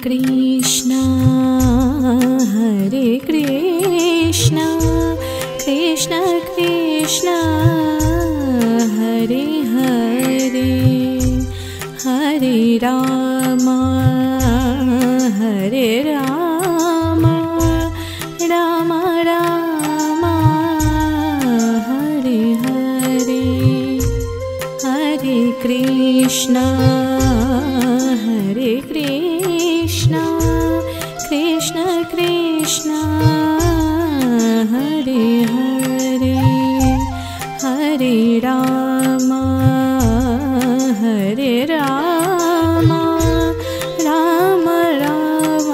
Krishna Hare Krishna Krishna Krishna Hare Hare Hare Ram Hare Ram Ram Ram Hare Hare Hare Krishna Hare Krishna Krishna Krishna Hare Hare Hare Ram Hare Ram Ram Ram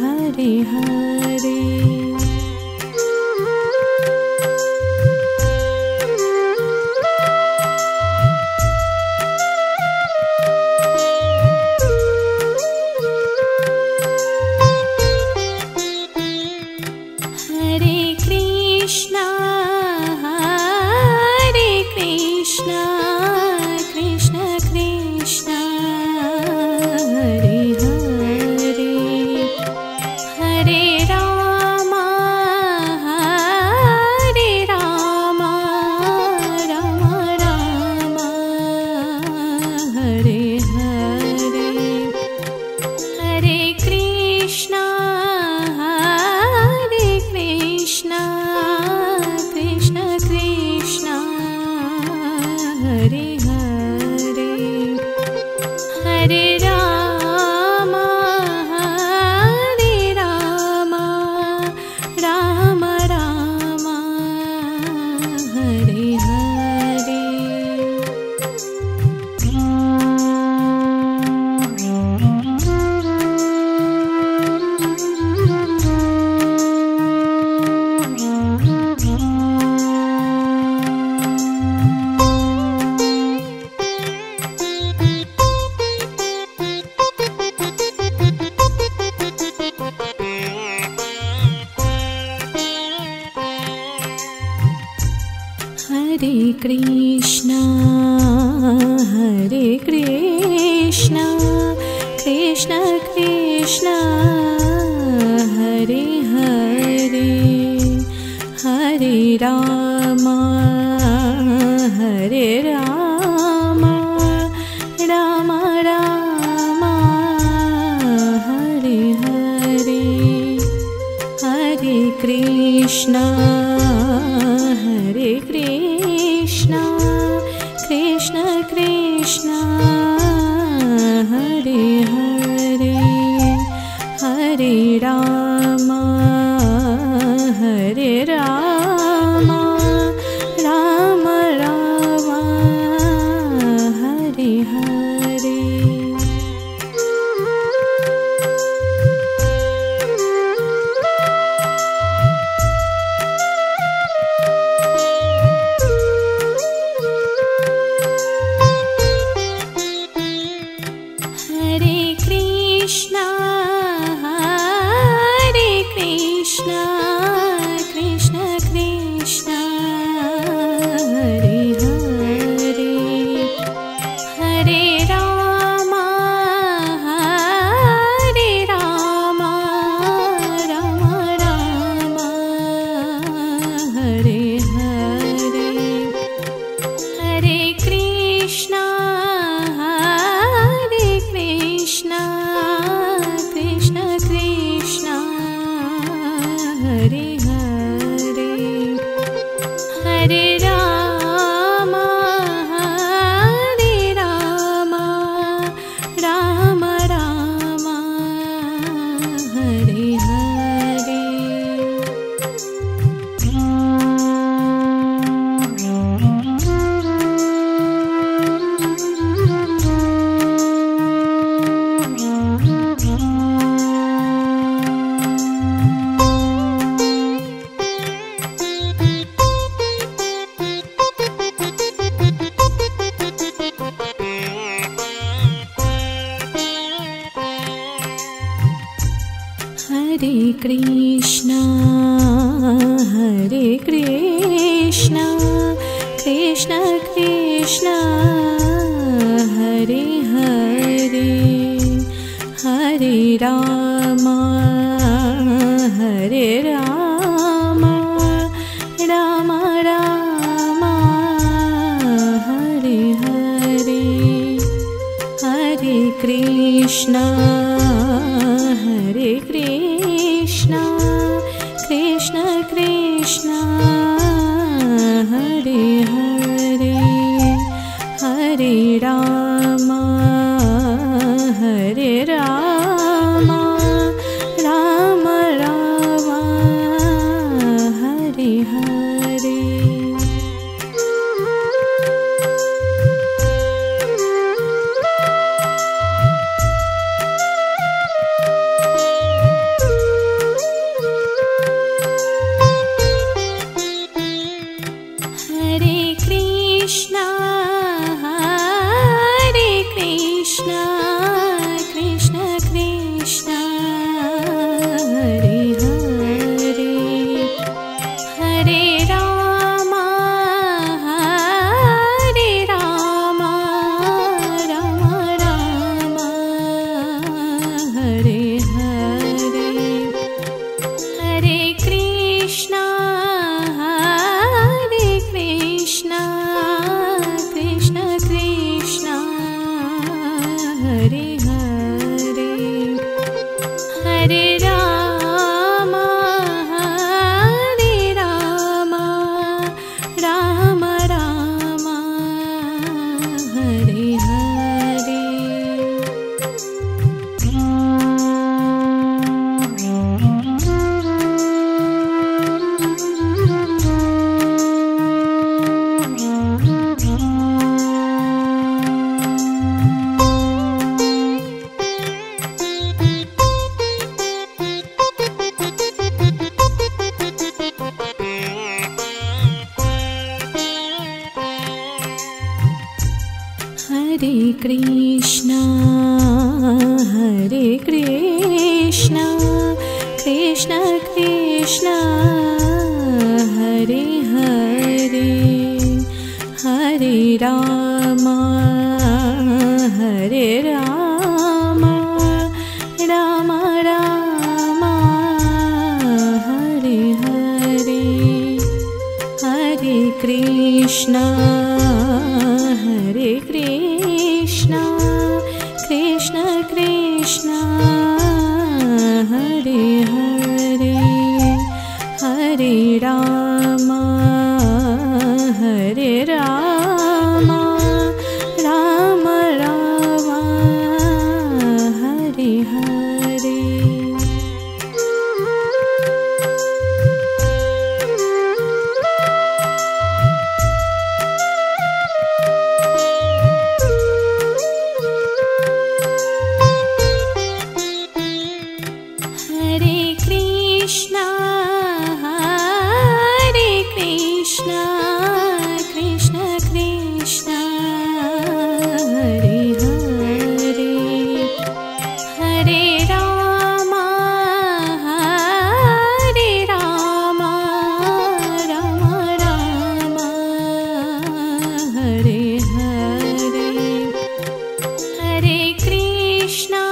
Hare Hare Hare Krishna Hare Krishna Krishna Krishna Hare Hare Hare Ram Hare Ram Ram Ram Hare Hare Hare Krishna Hare Krishna Krishna Krishna Hare Hare Hare Ram Hare Ram Ram Ram Hare Hare Hare Krishna Hare Krishna Krishna Krishna Hare Hare Rama Hare Rama Rama Rama Hare Hare Hare Krishna Hare Krishna Krishna Krishna Hare Hare Hare Rama Hare Rama Rama Rama Hare Hare Hare Krishna Hare Krishna Krishna Krishna Hare Hare Hare Rama Hare Rama Rama Rama Hare Hare Hare Krishna Hare Krishna Krishna Krishna Hare Hare Hare Rama Hare Rama Rama Rama Hare Hare Hare Krishna Hare Krishna Krishna Krishna Hare Hare Hare Rama Hare Rama Rama Rama Hare Hare Hare Krishna Hare Krishna Krishna Krishna Hare Hare Hare Rama Hare Rama Rama Rama Hare Hare Hare Krishna Hare Krishna Krishna Krishna Hare Hare Hare Rama Hare Rama Rama Rama Hare Hare Hare Krishna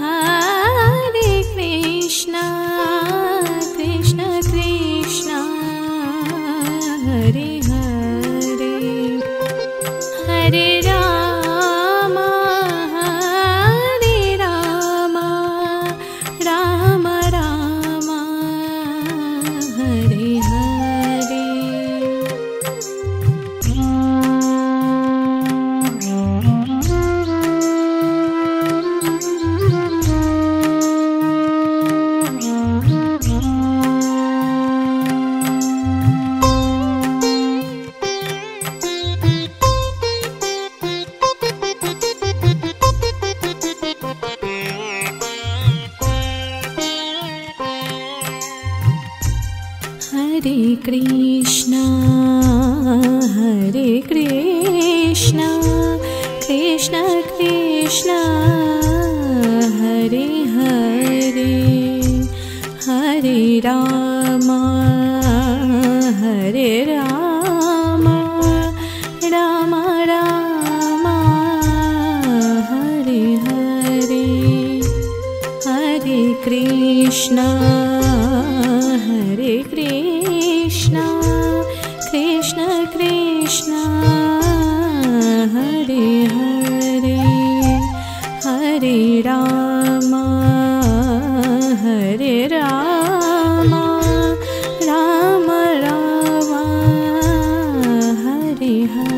Hare Krishna Krishna Krishna Hare Hare Hare Rama Hare Rama Rama Rama Hare Hare Hare Krishna Hare Krishna Krishna Krishna Hare Hare Hare Rama Hare Rama Rama Rama Hare Hare Krishna, Hare Krishna, Krishna Krishna, Hare Hare, Hare Rama, Hare Rama, Rama Rama, Hare Hare.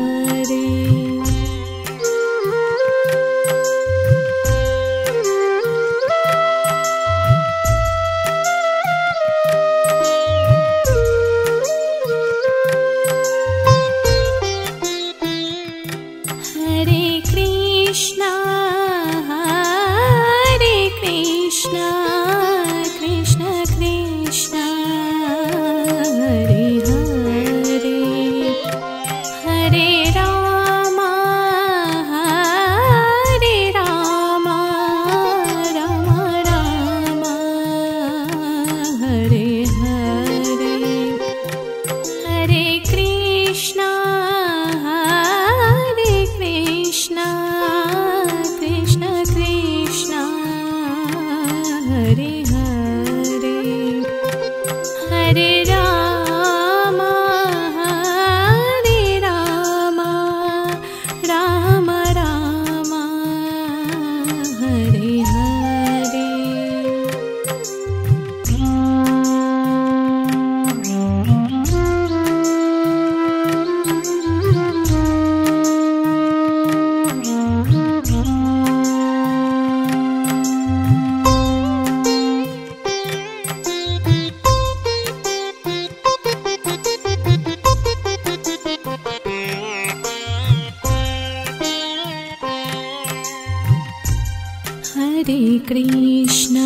Hare Krishna,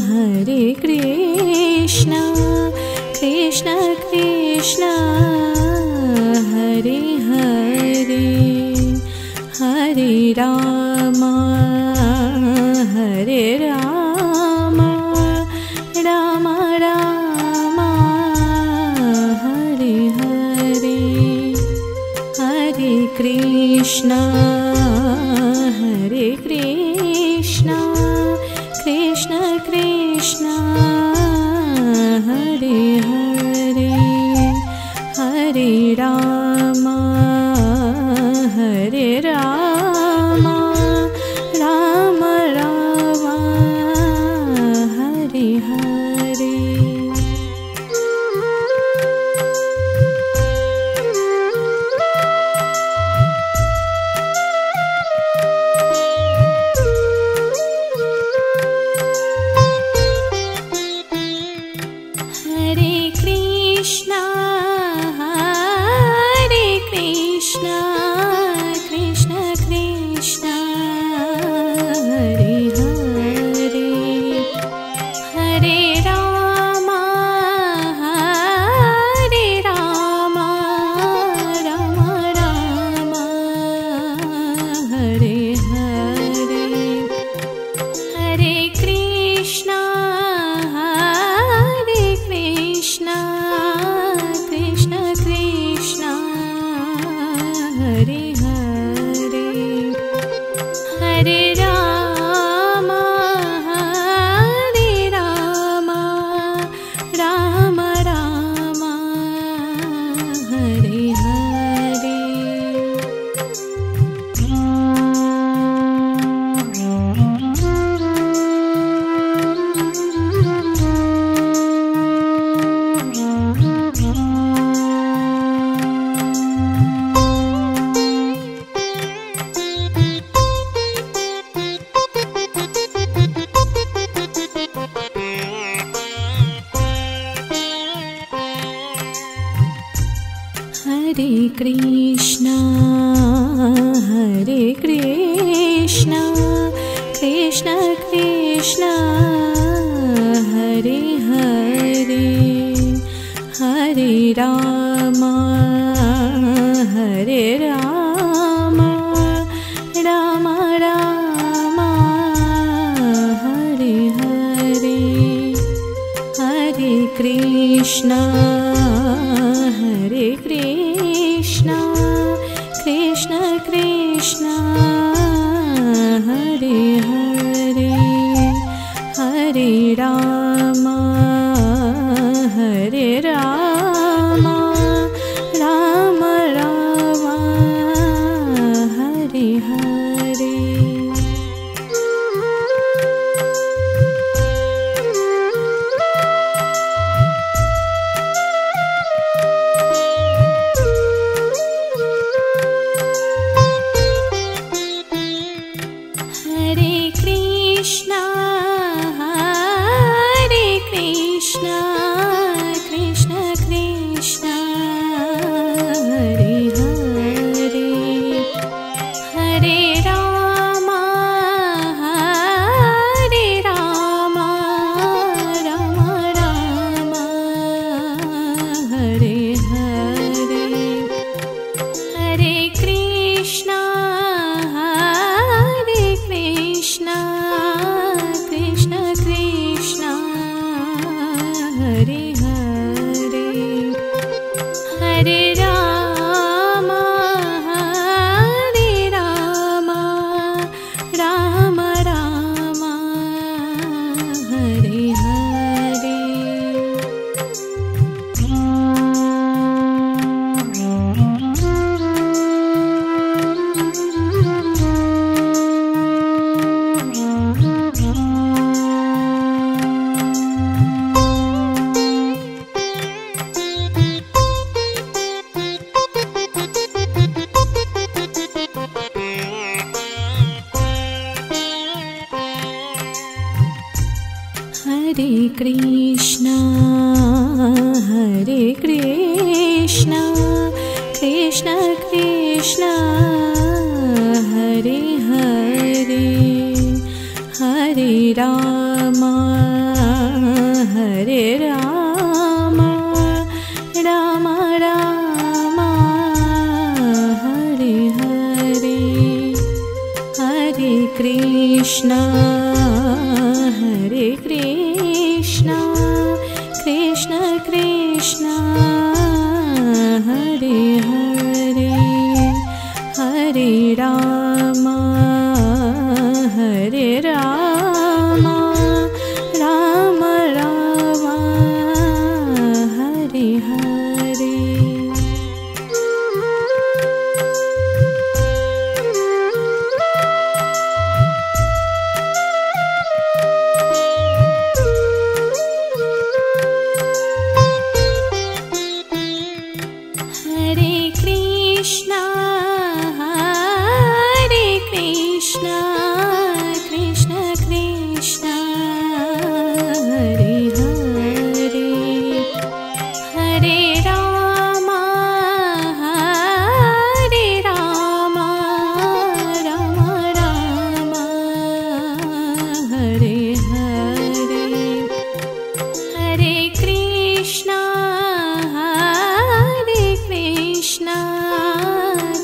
Hare Krishna, Krishna Krishna, Hare Hare, Hare Rama, Hare Rama, Rama Rama, Hare Hare, Hare Krishna, Hare Krishna, Krishna Krishna, Hare Hare, Hare Rama, Hare Rama, Rama Rama, Hare Hare. Hare Krishna, Hare Krishna, Krishna Krishna, Hare Hare, Hare Rama, Hare Rama, Rama Rama, Hare Hare, Hare Krishna, Hare Krishna, Krishna Krishna, Hare Hare, Hare Ram Hare Ram Ram Ram Hare Hare. Hare Krishna Krishna Krishna Hare Hare. Hare Ram Ram Ram Hare Hare. Hare Krishna Krishna Krishna Hare Hare. Hare Ram Ram Ram Hare Hare. Hare Krishna Krishna Krishna Hare Hare. Hare Ram Ram Ram Hare Hare. Hare Krishna Krishna Krishna Hare Hare. Hare Ram Ram Ram Hare Hare. Hare Krishna Krishna Krishna Hare Hare. Hare Ram Ram Ram Hare Hare. Hare Krishna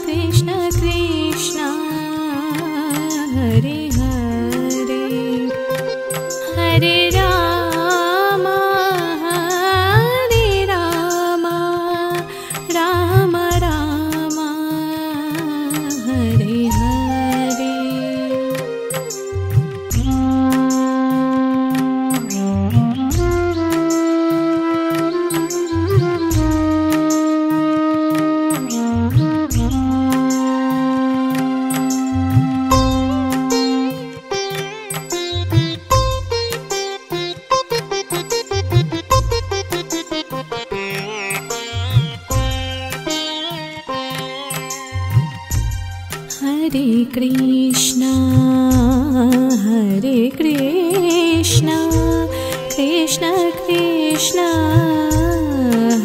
Krishna Krishna Hare Hare. Hare Ram Ram Ram Hare Hare. Hare Krishna Krishna Krishna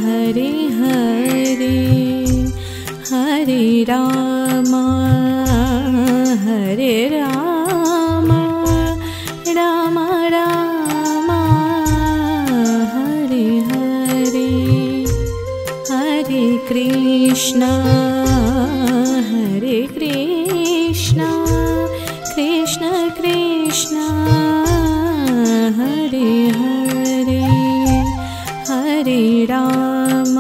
Hare Hare. Hare Ram Ram Ram Hare Hare. Hare Krishna Krishna Krishna Hare Hare. Hare Ram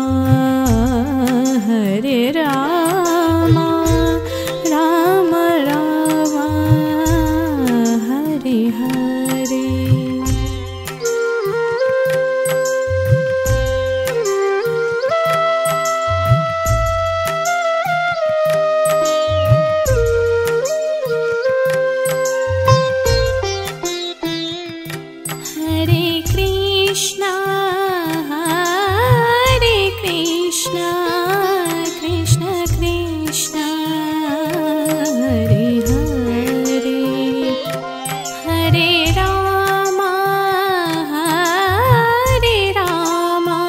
Ram Ram Hare Hare. Krishna, Hare Krishna, Krishna Krishna, Hare Hare, Hare Rama, Hare Rama,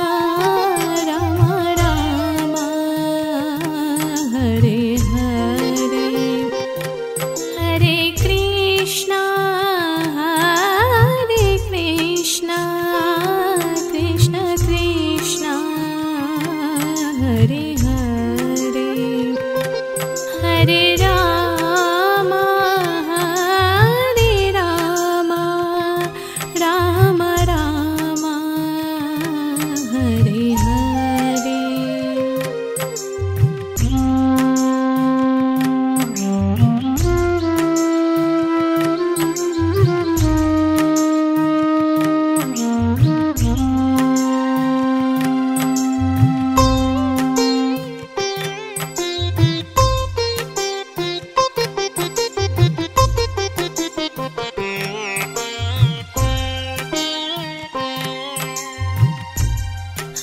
Rama Rama, Hare Hare, Hare Krishna, Hare Krishna, Krishna Krishna, Hare Hare, Hare Rama, Hare Rama, Rama Rama, Hare Hare.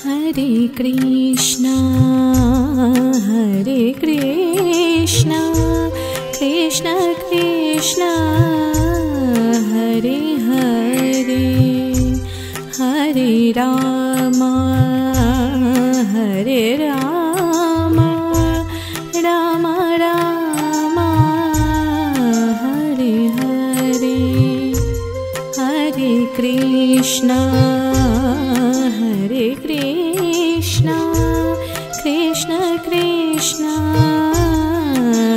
Hare Krishna, Hare Krishna, Krishna Krishna, Hare Hare, Hare Rama, Hare Rama, Rama Rama, Hare Hare, Hare Krishna, Hare Krishna, Krishna Krishna,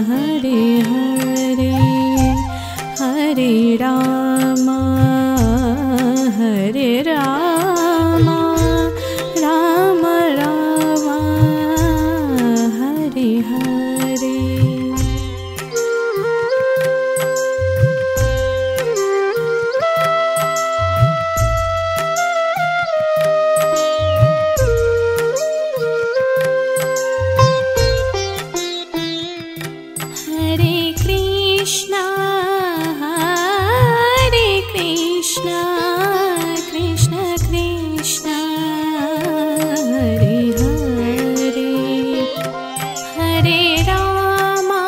Hare Hare, Hare Rama, Hare Rama, Rama Rama, Hare Hare. Hare Krishna, Hare Krishna, Krishna Krishna, Hare Hare, Hare Rama,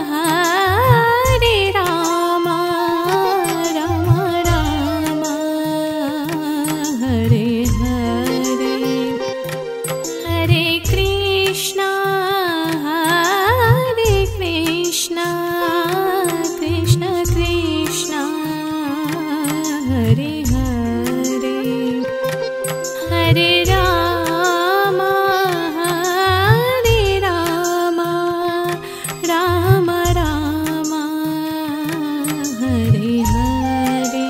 Hare Rama, Rama Rama, Hare Hare, Hare Krishna, Hare Krishna, Krishna Krishna, Hare Hare, Hare Rama, Hare Rama, Rama Rama, Hare Hare.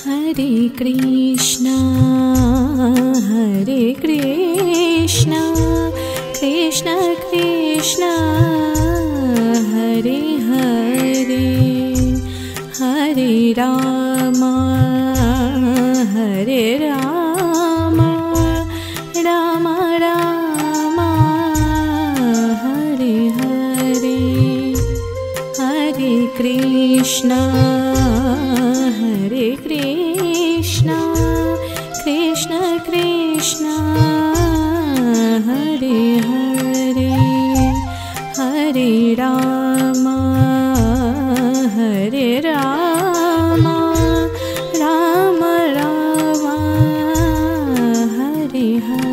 Hare Krishna, Hare Krishna, Krishna Krishna, Hare Hare, Hare Rama, Hare Rama, Rama Rama, Hare Hare, Hare Krishna, Hare Krishna, Krishna Krishna, Hare Hare, Hare Rama, Hare Rama, Rama Rama, Hare Hare.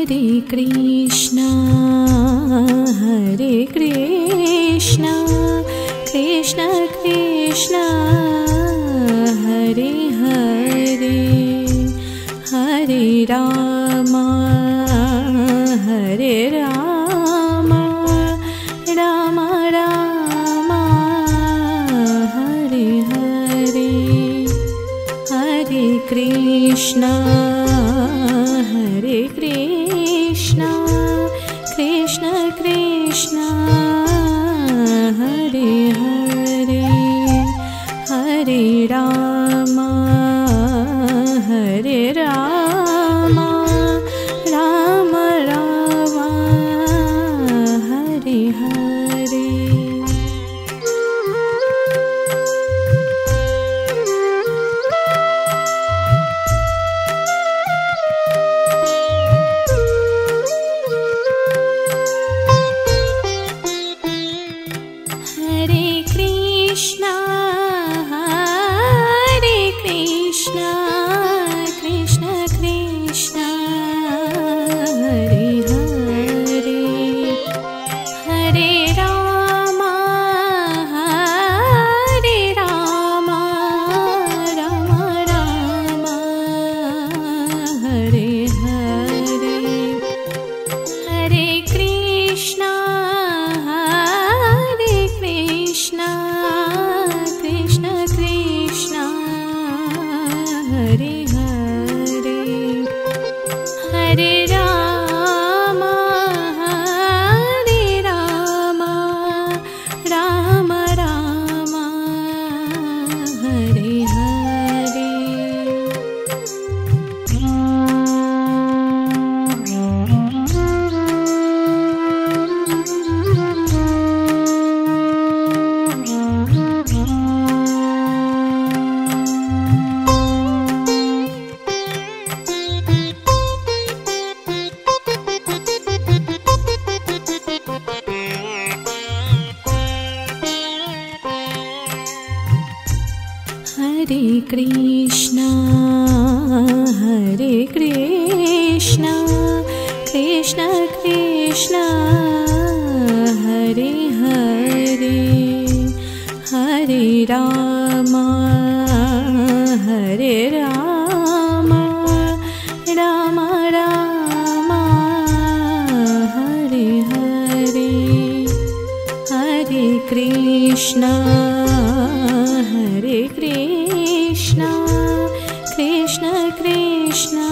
Hare Krishna, Hare Krishna, Krishna Krishna, Hare Hare, Hare Rama, Hare Rama, Rama Rama, Hare Hare, Hare Krishna, Hare Krishna, Krishna Krishna, Hare Hare, Hare Rama, Hare Rama, Rama Rama, Hare Hare. Hare Krishna, Hare Krishna, Krishna Krishna, Hare Hare, Hare Rama, Hare Rama, Rama Rama, Hare Hare, Hare Krishna, Hare Krishna, Krishna Krishna,